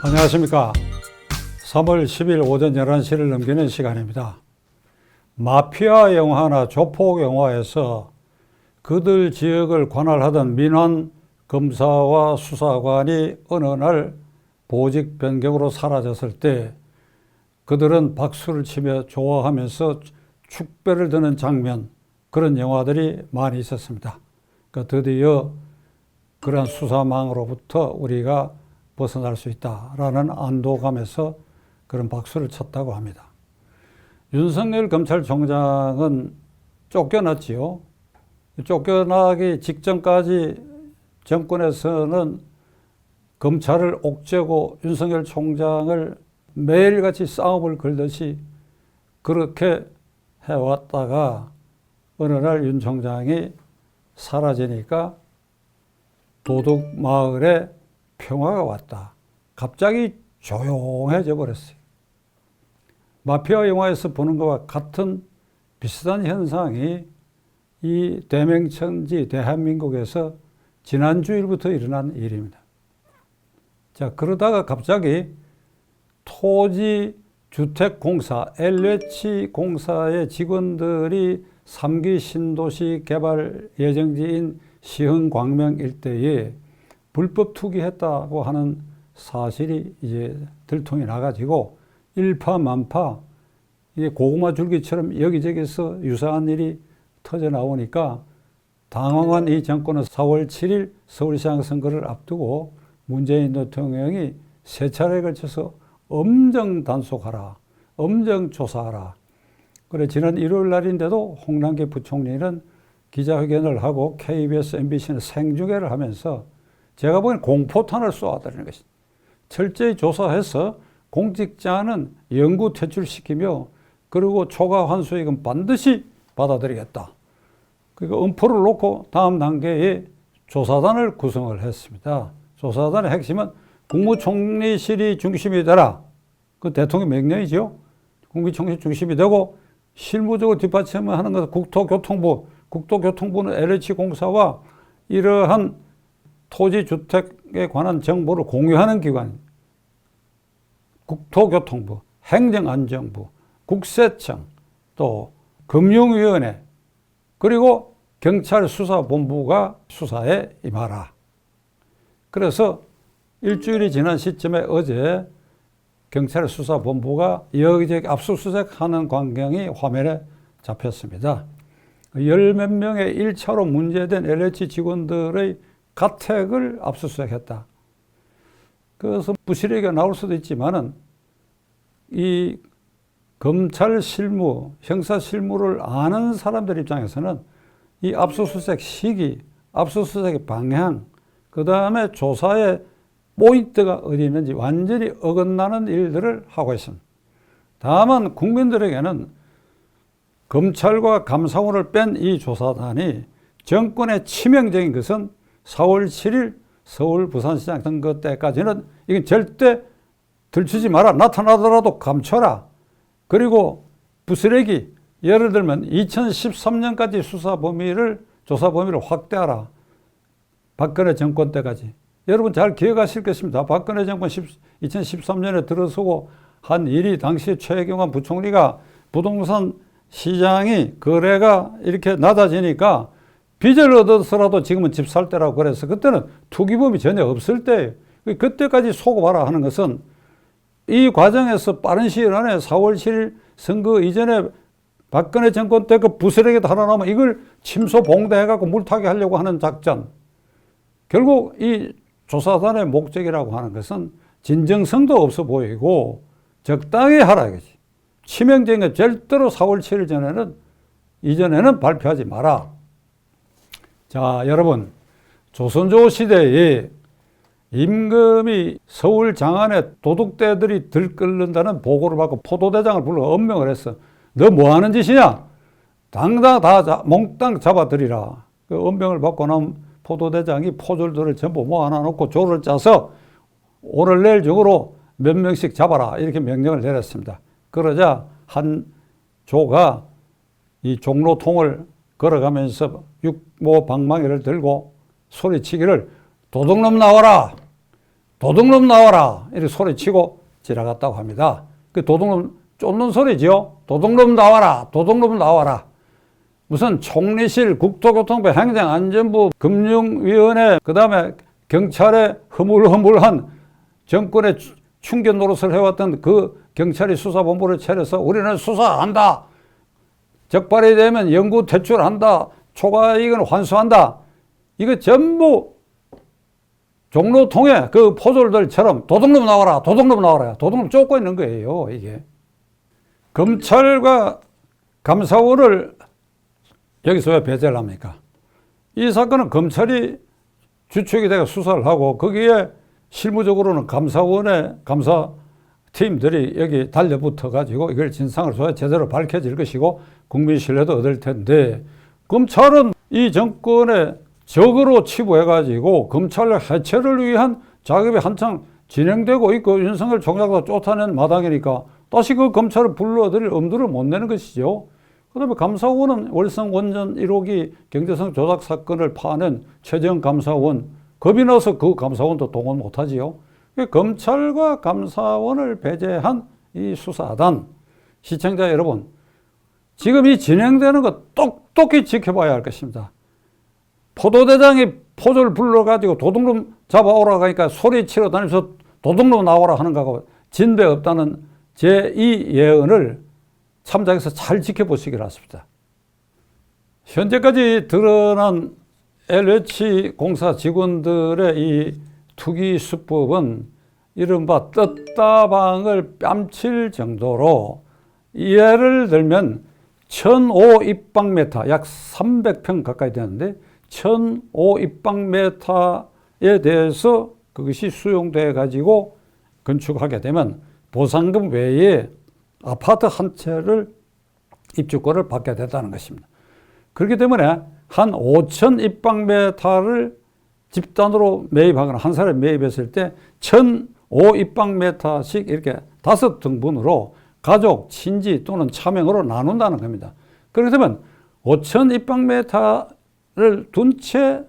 안녕하십니까. 3월 10일 오전 11시를 넘기는 시간입니다. 마피아 영화나 조폭 영화에서 그들 지역을 관할하던 민환 검사와 수사관이 어느 날 보직 변경으로 사라졌을 때 그들은 박수를 치며 좋아하면서 축배를 드는 장면, 그런 영화들이 많이 있었습니다. 그러니까 드디어 그런 수사망으로부터 우리가 벗어날 수 있다라는 안도감에서 그런 박수를 쳤다고 합니다. 윤석열 검찰총장은 쫓겨났지요. 쫓겨나기 직전까지 정권에서는 검찰을 옥죄고 윤석열 총장을 매일같이 싸움을 걸듯이 그렇게 해왔다가 어느 날 윤 총장이 사라지니까 도둑마을에 평화가 왔다. 갑자기 조용해져 버렸어요. 마피아 영화에서 보는 것과 같은 비슷한 현상이 이 대명천지 대한민국에서 지난주일부터 일어난 일입니다. 자, 그러다가 갑자기 토지주택공사 LH공사의 직원들이 3기 신도시 개발 예정지인 시흥 광명 일대에 불법 투기했다고 하는 사실이 이제 들통이 나가지고 일파만파 이게 고구마 줄기처럼 여기저기서 유사한 일이 터져 나오니까 당황한 이 정권은 4월 7일 서울시장 선거를 앞두고 문재인 대통령이 세 차례에 걸쳐서 엄정 단속하라, 엄정 조사하라. 그래, 지난 일요일 날인데도 홍남기 부총리는 기자회견을 하고 KBS, MBC는 생중계를 하면서 제가 보기엔 공포탄을 쏘아드리는 것입니다. 철저히 조사해서 공직자는 영구 퇴출시키며 그리고 초과 환수익은 반드시 받아들이겠다. 그러니까 엄포를 놓고 다음 단계에 조사단을 구성을 했습니다. 조사단의 핵심은 국무총리실이 중심이 되라. 그 대통령 명령이죠. 국무총리 중심이 되고 실무적으로 뒷받침을 하는 것은 국토교통부. 국토교통부는 LH공사와 이러한 토지주택에 관한 정보를 공유하는 기관. 국토교통부, 행정안전부, 국세청, 또 금융위원회, 그리고 경찰수사본부가 수사에 임하라. 그래서 일주일이 지난 시점에 어제 경찰수사본부가 여기저기 압수수색하는 광경이 화면에 잡혔습니다. 10몇 명의 1차로 문제된 LH 직원들의 가택을 압수수색했다. 그래서 부실하게 나올 수도 있지만은 이 검찰 실무, 형사 실무를 아는 사람들 입장에서는 이 압수수색 시기, 압수수색의 방향, 그 다음에 조사의 포인트가 어디 있는지 완전히 어긋나는 일들을 하고 있습니다. 다만 국민들에게는 검찰과 감사원을 뺀 이 조사단이 정권의 치명적인 것은 4월 7일 서울 부산시장 선거 때까지는 이건 절대 들추지 마라. 나타나더라도 감춰라. 그리고 부스레기, 예를 들면 2013년까지 조사 범위를 확대하라. 박근혜 정권 때까지. 여러분 잘 기억하실 것입니다. 박근혜 정권 2013년에 들어서고 한 일이 당시 최경환 부총리가 부동산 시장이 거래가 이렇게 낮아지니까 빚을 얻어서라도 지금은 집 살 때라고 그래서 그때는 투기범이 전혀 없을 때예요. 그때까지 속아봐라 하는 것은 이 과정에서 빠른 시일 안에 4월 7일 선거 이전에 박근혜 정권 때 그 부스레기 하나 나오면 이걸 침소 봉대해갖고 물타기 하려고 하는 작전. 결국 이 조사단의 목적이라고 하는 것은 진정성도 없어 보이고 적당히 하라 이거지. 치명적인 건 절대로 4월 7일 이전에는 발표하지 마라. 자, 여러분, 조선조 시대에 임금이 서울 장안에 도둑대들이 들끓는다는 보고를 받고 포도대장을 불러 엄명을 했어. 너 뭐 하는 짓이냐? 당당 다 몽땅 잡아들이라. 그 엄명을 받고 나면 포도대장이 포졸들을 전부 모아놓고 조를 짜서 오늘 내일 중으로 몇 명씩 잡아라 이렇게 명령을 내렸습니다. 그러자 한 조가 이 종로통을 걸어가면서 육모 방망이를 들고 소리치기를 도둑놈 나와라. 도둑놈 나와라 이렇게 소리치고 지나갔다고 합니다. 그 도둑놈 쫓는 소리죠. 도둑놈 나와라, 도둑놈 나와라. 무슨 총리실, 국토교통부, 행정안전부, 금융위원회, 그 다음에 경찰의 허물허물한 정권의 충견 노릇을 해왔던 그 경찰이 수사본부를 차려서 우리는 수사한다. 적발이 되면 영구 퇴출한다. 초과이익은 환수한다. 이거 전부 종로 통해 그 포졸들처럼 도둑놈 나와라, 도둑놈 나와라. 도둑놈 쫓고 있는 거예요, 이게. 검찰과 감사원을 여기서 왜 배제를 합니까? 이 사건은 검찰이 주축이 되어 수사를 하고 거기에 실무적으로는 감사원의 감사팀들이 여기 달려붙어 가지고 이걸 진상을 줘야 제대로 밝혀질 것이고 국민 신뢰도 얻을 텐데, 검찰은 이 정권의 적으로 치부해 가지고 검찰 해체를 위한 작업이 한창 진행되고 있고 윤석열 총장도 쫓아낸 마당이니까 다시 그 검찰을 불러들일 엄두를 못 내는 것이죠. 그 다음에 감사원은 월성 원전 1호기 경제성 조작 사건을 파낸 최재형 감사원, 겁이 나서 그 감사원도 동원 못하지요. 검찰과 감사원을 배제한 이 수사단, 시청자 여러분, 지금 이 진행되는 거 똑똑히 지켜봐야 할 것입니다. 포도대장이 포졸 불러가지고 도둑놈 잡아오라 하니까 소리치러 다니면서 도둑놈 나오라 하는 거하고 진배 없다는 제2 예언을 참작해서 잘 지켜보시기 바랍니다. 현재까지 드러난 LH공사 직원들의 이 투기 수법은 이른바 떴다방을 뺨칠 정도로, 예를 들면 1005 입방메타, 약 300평 가까이 되는데 1005 입방메타에 대해서 그것이 수용돼 가지고 건축하게 되면 보상금 외에 아파트 한 채를 입주권을 받게 됐다는 것입니다. 그렇기 때문에 한 5,000 입방메타를 집단으로 매입하거나 한 사람이 매입했을 때 1,005 입방메타씩 이렇게 5등분으로 가족, 친지 또는 차명으로 나눈다는 겁니다. 그렇게 되면 5,000 입방메타를 둔 채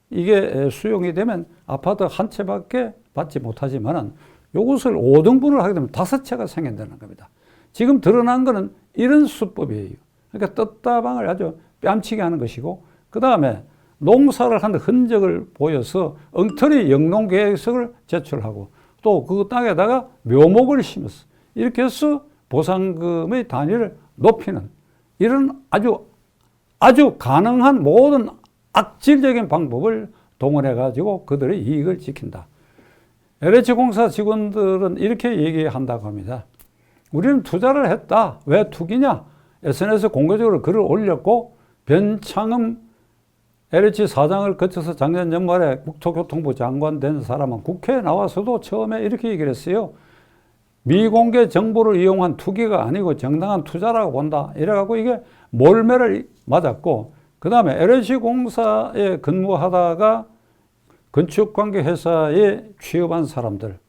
이게 수용이 되면 아파트 한 채밖에 받지 못하지만은 이것을 5등분을 하게 되면 5채가 생긴다는 겁니다. 지금 드러난 거는 이런 수법이에요. 그러니까 떴다방을 아주 뺨치게 하는 것이고, 그 다음에 농사를 한 흔적을 보여서 엉터리 영농계획서를 제출하고 또 그 땅에다가 묘목을 심었어. 이렇게 해서 보상금의 단위를 높이는 이런 아주 가능한 모든 악질적인 방법을 동원해 가지고 그들의 이익을 지킨다. LH공사 직원들은 이렇게 얘기한다고 합니다. 우리는 투자를 했다. 왜 투기냐? SNS에 공개적으로 글을 올렸고, 변창흠 LH 사장을 거쳐서 작년 연말에 국토교통부 장관 된 사람은 국회에 나와서도 처음에 이렇게 얘기를 했어요. 미공개 정보를 이용한 투기가 아니고 정당한 투자라고 본다. 이래갖고 이게 몰매를 맞았고, 그 다음에 LH공사에 근무하다가 건축관계 회사에 취업한 사람들,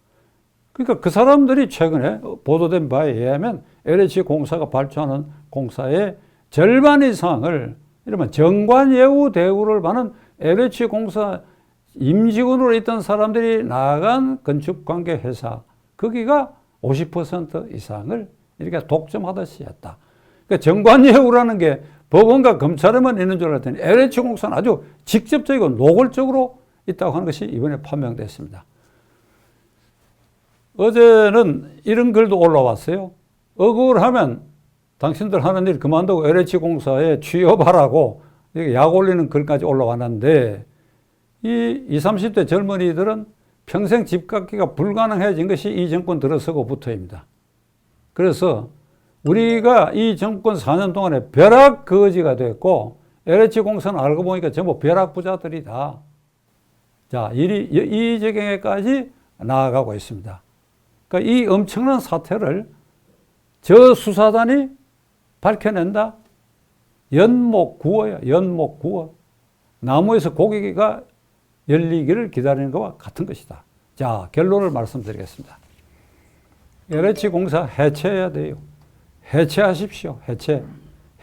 그러니까 그 사람들이 최근에 보도된 바에 의하면 LH공사가 발주하는 공사의 절반 이상을 이러면 정관예우 대우를 받는 LH공사 임직원으로 있던 사람들이 나간 건축관계 회사, 거기가 50% 이상을 이렇게 독점하듯이 했다. 그러니까 정관예우라는 게 법원과 검찰에만 있는 줄 알았더니 LH공사는 아주 직접적이고 노골적으로 있다고 하는 것이 이번에 판명됐습니다. 어제는 이런 글도 올라왔어요. 억울하면 당신들 하는 일 그만두고 LH공사에 취업하라고 약 올리는 글까지 올라왔는데, 이 20, 30대 젊은이들은 평생 집 갖기가 불가능해진 것이 이 정권 들어서고부터입니다. 그래서 우리가 이 정권 4년 동안에 벼락거지가 됐고, LH공사는 알고 보니까 전부 벼락부자들이다. 자, 이 지경에까지 나아가고 있습니다. 그러니까 이 엄청난 사태를 저 수사단이 밝혀낸다? 연목구어야, 연목구어. 나무에서 고기가 열리기를 기다리는 것과 같은 것이다. 자, 결론을 말씀드리겠습니다. LH공사 해체해야 돼요. 해체하십시오.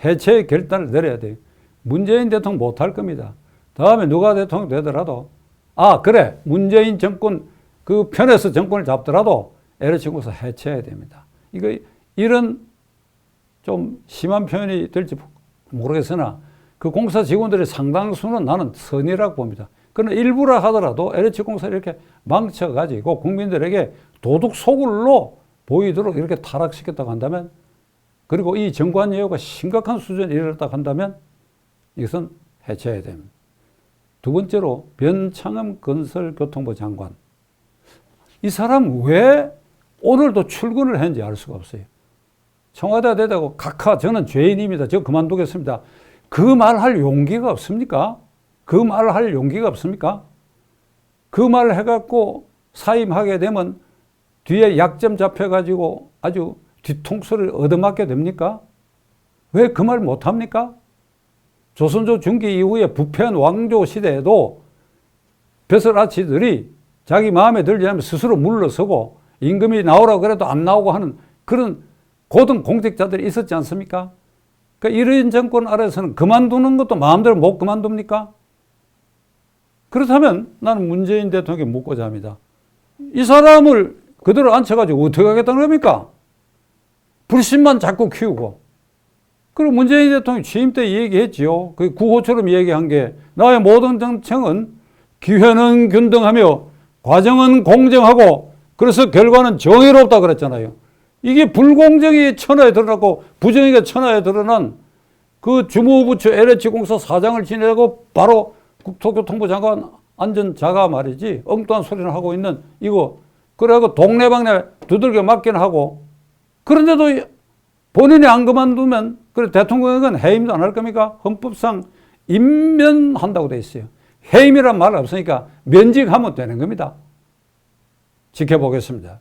해체의 결단을 내려야 돼요. 문재인 대통령 못할 겁니다. 다음에 누가 대통령 되더라도, 그래, 문재인 정권 그 편에서 정권을 잡더라도 LH공사 해체해야 됩니다. 이런 좀 심한 표현이 될지 모르겠으나 그 공사 직원들의 상당수는 나는 선의라고 봅니다. 그러나 일부라 하더라도 LH공사를 이렇게 망쳐가지고 국민들에게 도둑 소굴로 보이도록 이렇게 타락시켰다고 한다면, 그리고 이 정관 예우가 심각한 수준에 이르렀다고 한다면 이것은 해체해야 됩니다. 두 번째로 변창흠 건설교통부 장관. 이 사람 왜 오늘도 출근을 했는지 알 수가 없어요. 청와대가 되다고 각하 저는 죄인입니다. 저 그만두겠습니다. 그 말할 용기가 없습니까? 그 말할 용기가 없습니까? 그 말을 해갖고 사임하게 되면 뒤에 약점 잡혀가지고 아주 뒤통수를 얻어맞게 됩니까? 왜 그 말 못합니까? 조선조 중기 이후에 부패한 왕조 시대에도 벼슬아치들이 자기 마음에 들지 않으면 스스로 물러서고 임금이 나오라고 그래도 안 나오고 하는 그런 고등 공직자들이 있었지 않습니까? 그러니까 이런 정권 아래서는 그만두는 것도 마음대로 못 그만둡니까? 그렇다면 나는 문재인 대통령에게 묻고자 합니다. 이 사람을 그대로 앉혀가지고 어떻게 하겠다는 겁니까? 불신만 자꾸 키우고. 그리고 문재인 대통령이 취임 때 얘기했지요. 그 구호처럼 얘기한 게 나의 모든 정책은 기회는 균등하며 과정은 공정하고 그래서 결과는 정의롭다 그랬잖아요. 이게 불공정이 천하에 드러났고 부정의가 천하에 드러난 그 주무부처 LH공사 사장을 지내고 바로 국토교통부 장관 앉은 자가 말이지 엉뚱한 소리를 하고 있는 이거 그래갖고 동네방네 두들겨 맞기는 하고 그런데도 본인이 안 그만두면 그래 대통령은 해임도 안 할 겁니까? 헌법상 임면한다고 돼 있어요. 해임이란 말 없으니까 면직하면 되는 겁니다. 지켜보겠습니다.